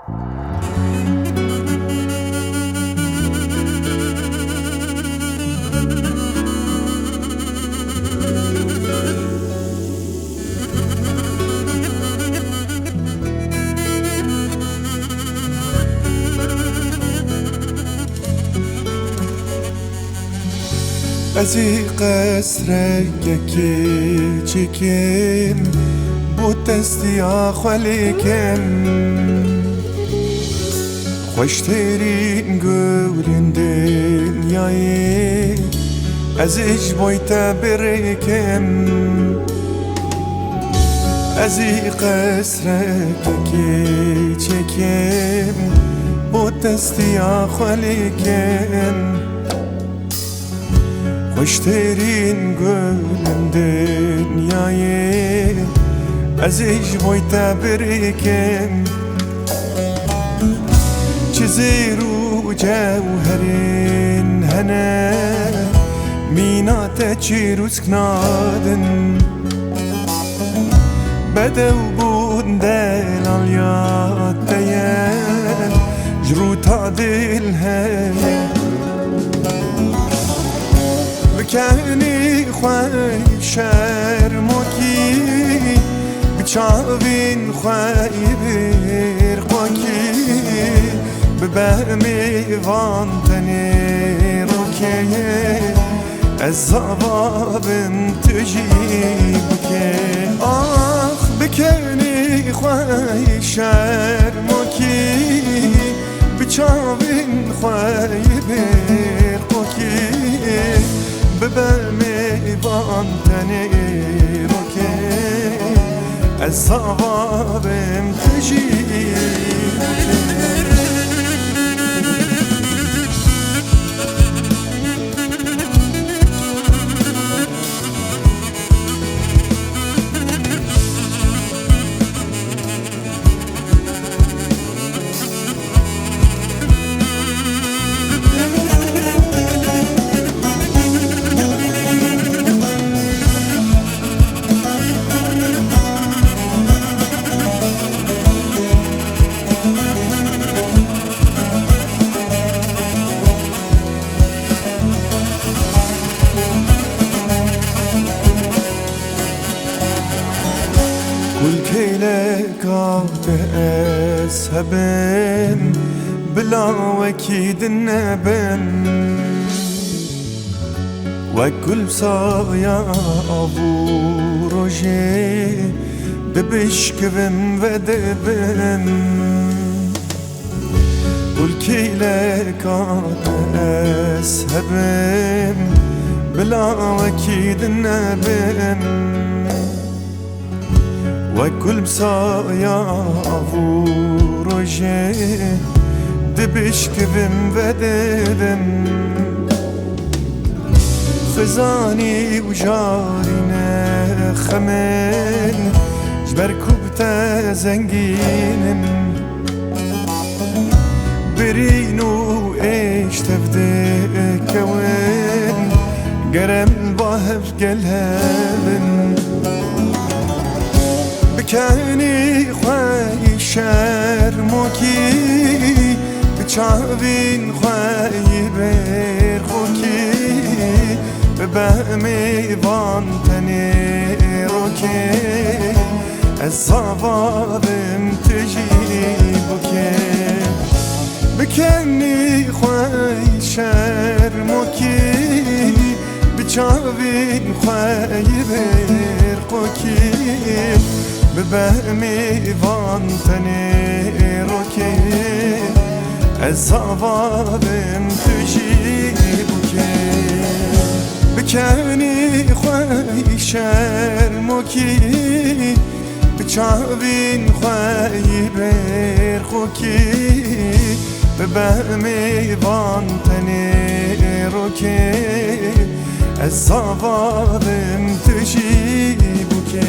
ازی قصرکی چکم بود دستیا خالیکم خوشترین گولن دنیایی ازیش بایتا برکم ازی قصرکی چکم بود دستیا خالیکم خوشترین گلم دنیایی ازیش بایتا برکم چیزی رو جوهرین هنه مینات چی روز کنادن بدو بود دلال یاد دیم جرو تا دل هیم بکنی خواه شرمکی بچاوین خواه برقاکی ببهمی وانتنی روکی از زبابن تجیب که آخ بکنی خواه شرمکی بچاوین خواه برقاکی ببرمی وانتنی رو که از صوابم تجیب كلك أسهبن بلا وكيد النبن وكل صايا أبو رجي دبشكبن ودبن كلك أسهبن بلا وكيد النبن وكل بصايا أبو رجي دبشكبن ودبن خزاني وجارينا خمن جبر كوبتا زنجين برينو ايش تفدك وين قرم بهف قلبن بکنی خواهی شرمکی بچاوین خواهی برخوکی ببهمی وانتنی روکی از زوابم تجیب که بکنی خواهی شرمکی بچاوین خواهی برخوکی ببهمی وانتنی روکی از زوابم تجیب که بکنی خواهی شرمکی بچاوین خواهی برخوکی ببهمی وانتنی روکی از زوابم تجیب که